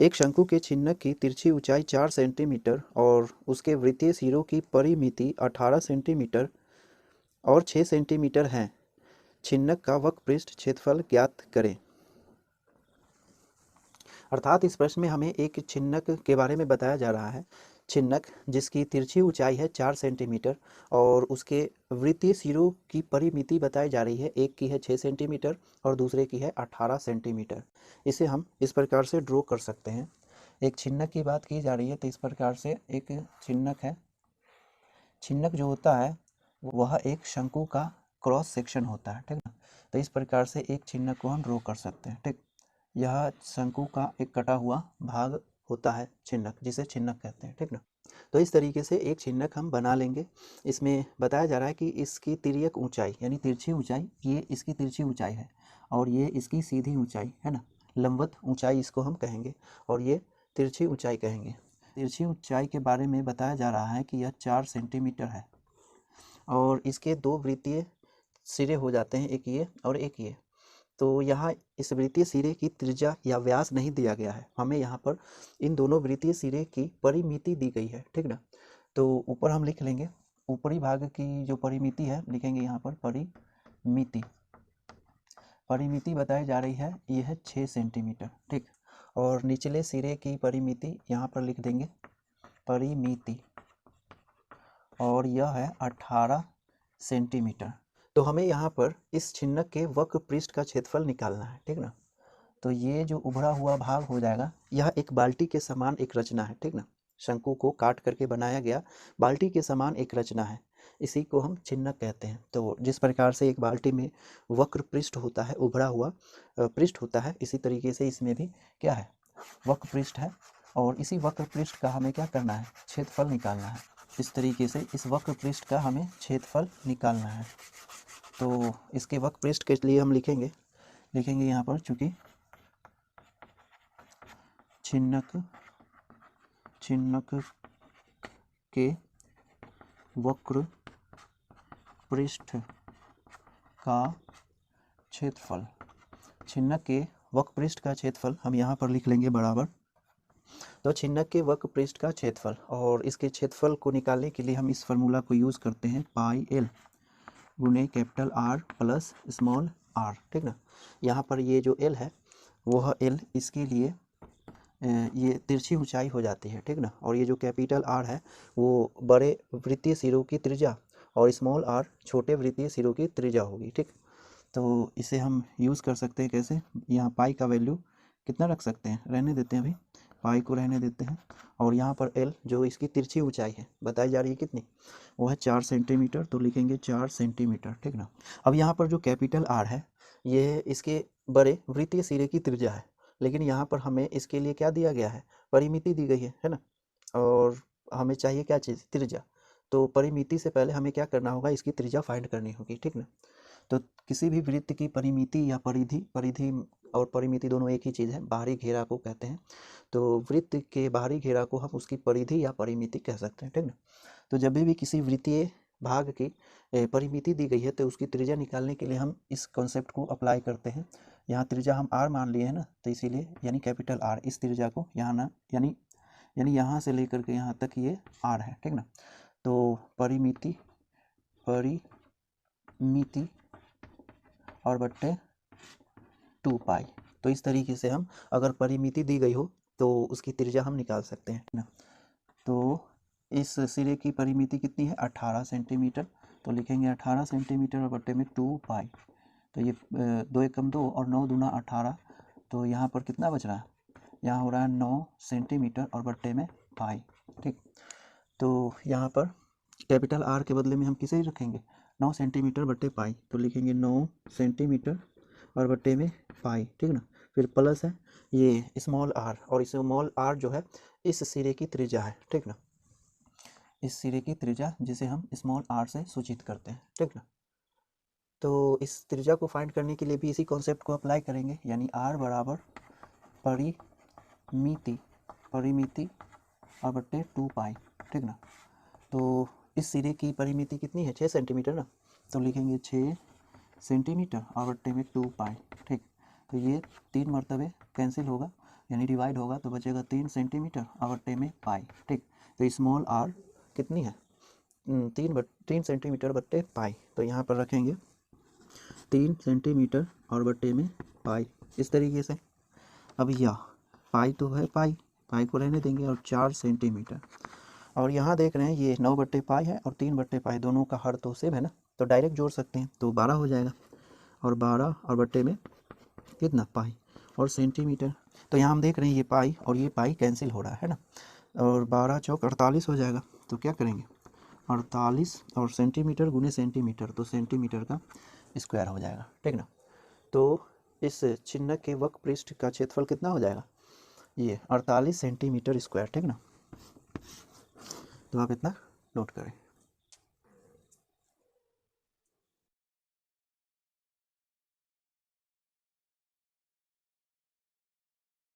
एक शंकु के छिन्नक की तिरछी ऊंचाई 4 सेंटीमीटर और उसके वृत्तीय सिरों की परिमिति 18 सेंटीमीटर और 6 सेंटीमीटर है। छिन्नक का वक्रपृष्ठ क्षेत्रफल ज्ञात करें। अर्थात इस प्रश्न में हमें एक छिन्नक के बारे में बताया जा रहा है। छिन्नक जिसकी तिरछी ऊंचाई है 4 सेंटीमीटर और उसके वृत्तीय सिरों की परिमिति बताई जा रही है। एक की है 6 सेंटीमीटर और दूसरे की है 18 सेंटीमीटर। इसे हम इस प्रकार से ड्रॉ कर सकते हैं। एक छिन्नक की बात की जा रही है तो इस प्रकार से एक छिन्नक है। छिन्नक जो होता है वह एक शंकु का क्रॉस सेक्शन होता है, ठीक ना। तो इस प्रकार से एक छिन्नक को हम ड्रॉ कर सकते हैं, ठीक। यह शंकु का एक कटा हुआ भाग होता है छिन्नक, जिसे छिन्नक कहते हैं, ठीक ना। तो इस तरीके से एक छिन्नक हम बना लेंगे। इसमें बताया जा रहा है कि इसकी तिर्यक ऊंचाई यानी तिरछी ऊंचाई, ये इसकी तिरछी ऊंचाई है और ये इसकी सीधी ऊंचाई है ना, लंबवत ऊंचाई इसको हम कहेंगे और ये तिरछी ऊंचाई कहेंगे। तिरछी ऊंचाई के बारे में बताया जा रहा है कि यह 4 सेंटीमीटर है और इसके दो वृत्तीय सिरे हो जाते हैं, एक ये और एक ये। तो यहाँ इस वृत्तीय सिरे की त्रिज्या या व्यास नहीं दिया गया है, हमें यहाँ पर इन दोनों वृत्तीय सिरे की परिमिति दी गई है, ठीक ना। तो ऊपर हम लिख लेंगे, ऊपरी भाग की जो परिमिति है लिखेंगे यहाँ पर परिमिति। परिमिति बताई जा रही है यह है 6 सेंटीमीटर, ठीक। और निचले सिरे की परिमिति यहाँ पर लिख देंगे परिमिति और यह है 18 सेंटीमीटर। तो हमें यहाँ पर इस छिन्नक के वक्र पृष्ठ का क्षेत्रफल निकालना है, ठीक ना। तो ये जो उभरा हुआ भाग हो जाएगा, यह एक बाल्टी के समान एक रचना है, ठीक ना। शंकु को काट करके बनाया गया बाल्टी के समान एक रचना है, इसी को हम छिन्नक कहते हैं। तो जिस प्रकार से एक बाल्टी में वक्र पृष्ठ होता है, उभरा हुआ पृष्ठ होता है, इसी तरीके से इसमें भी क्या है, वक्र पृष्ठ है और इसी वक्र पृष्ठ का हमें क्या करना है, क्षेत्रफल निकालना है। इस तरीके से इस वक्र पृष्ठ का हमें क्षेत्रफल निकालना है। तो इसके वक्र पृष्ठ के लिए हम लिखेंगे यहाँ पर, चूंकि छिन्नक के वक्र पृष्ठ का क्षेत्रफल, छिन्नक के वक्र पृष्ठ का क्षेत्रफल हम यहाँ पर लिख लेंगे बराबर। तो छिन्नक के वक्र पृष्ठ का क्षेत्रफल और इसके क्षेत्रफल को निकालने के लिए हम इस फार्मूला को यूज़ करते हैं, पाई एल गुने capital R plus small r, ठीक ना। यहाँ पर ये जो एल है वह एल इसके लिए ये तिरछी ऊंचाई हो जाती है, ठीक ना। और ये जो कैपिटल आर है वो बड़े वृत्तीय सिरों की त्रिज्या और स्मॉल आर छोटे वृत्तीय सिरों की त्रिज्या होगी, ठीक। तो इसे हम यूज़ कर सकते हैं कैसे, यहाँ पाई का वैल्यू कितना रख सकते हैं, रहने देते हैं, अभी पाई को रहने देते हैं। और यहाँ पर एल जो इसकी तिरछी ऊंचाई है बताई जा रही है कितनी, वो है 4 सेंटीमीटर, तो लिखेंगे 4 सेंटीमीटर, ठीक ना। अब यहाँ पर जो कैपिटल आर है ये इसके बड़े वृत्तीय सिरे की त्रिज्या है, लेकिन यहाँ पर हमें इसके लिए क्या दिया गया है, परिमिति दी गई है ना। और हमें चाहिए क्या चीज़, त्रिज्या। तो परिमिति से पहले हमें क्या करना होगा, इसकी त्रिज्या फाइंड करनी होगी, ठीक ना। तो किसी भी वृत्त की परिमिति या परिधि, परिधि और परिमिति दोनों एक ही चीज़ है, बाहरी घेरा को कहते हैं। तो वृत्त के बाहरी घेरा को हम उसकी परिधि या परिमिति कह सकते हैं, ठीक ना। तो जब भी किसी वृत्तीय भाग की परिमिति दी गई है तो उसकी त्रिज्या निकालने के लिए हम इस कॉन्सेप्ट को अप्लाई करते हैं। यहाँ त्रिज्या हम आर मान लिए हैं ना, तो इसीलिए यानी कैपिटल आर, इस त्रिज्या को यहाँ ना यानी यहाँ से लेकर के यहाँ तक ये आर है, ठीक ना। तो परिमिति और बट्टे 2 पाई। तो इस तरीके से हम अगर परिमिति दी गई हो तो उसकी त्रिज्या हम निकाल सकते हैं ना। तो इस सिरे की परिमिति कितनी है, 18 सेंटीमीटर, तो लिखेंगे 18 सेंटीमीटर और बट्टे में 2 पाई। तो ये 2 एकम 2 और 9 दूना 18, तो यहाँ पर कितना बच रहा है, यहाँ हो रहा है 9 सेंटीमीटर और बट्टे में पाई, ठीक। तो यहाँ पर कैपिटल आर के बदले में हम किसे रखेंगे, 9 सेंटीमीटर बट्टे पाई, तो लिखेंगे 9 सेंटीमीटर और बट्टे में पाई, ठीक ना। फिर प्लस है ये स्मॉल आर, और स्मॉल आर जो है इस सिरे की त्रिज्या है, ठीक ना। इस सिरे की त्रिज्या जिसे हम स्मॉल आर से सूचित करते हैं, ठीक ना। तो इस त्रिज्या को फाइंड करने के लिए भी इसी कॉन्सेप्ट को अप्लाई करेंगे, यानी आर बराबर परिमिति और बट्टे 2 पाई, ठीक ना। तो इस सिरे की परिमिति कितनी है, 6 सेंटीमीटर ना, तो लिखेंगे 6 सेंटीमीटर और बट्टे में 2 पाई, ठीक। तो ये 3 मरतबे कैंसिल होगा, यानी डिवाइड होगा तो बचेगा 3 सेंटीमीटर और बट्टे में पाई। ठीक, तो स्मॉल आर कितनी है 3 सेंटीमीटर बट्टे पाई, तो यहाँ पर रखेंगे 3 सेंटीमीटर और बट्टे में पाई इस तरीके से। अब यह पाई तो है, पाई को रहने देंगे और 4 सेंटीमीटर, और यहाँ देख रहे हैं ये 9 बट्टे पाई है और 3 बट्टे पाई, दोनों का हर तो सेम है ना, तो डायरेक्ट जोड़ सकते हैं, तो 12 हो जाएगा। और 12 और बट्टे में कितना पाई और सेंटीमीटर, तो यहाँ हम देख रहे हैं ये पाई और ये पाई कैंसिल हो रहा है ना, और 12 चौक 48 हो जाएगा। तो क्या करेंगे 48 और सेंटीमीटर गुने सेंटीमीटर, तो सेंटीमीटर का स्क्वायर हो जाएगा। ठीक ना, तो इस चिन्ह के वक्र पृष्ठ का क्षेत्रफल कितना हो जाएगा, ये 48 सेंटीमीटर स्क्वायर। ठीक ना, तो आप इतना नोट करें।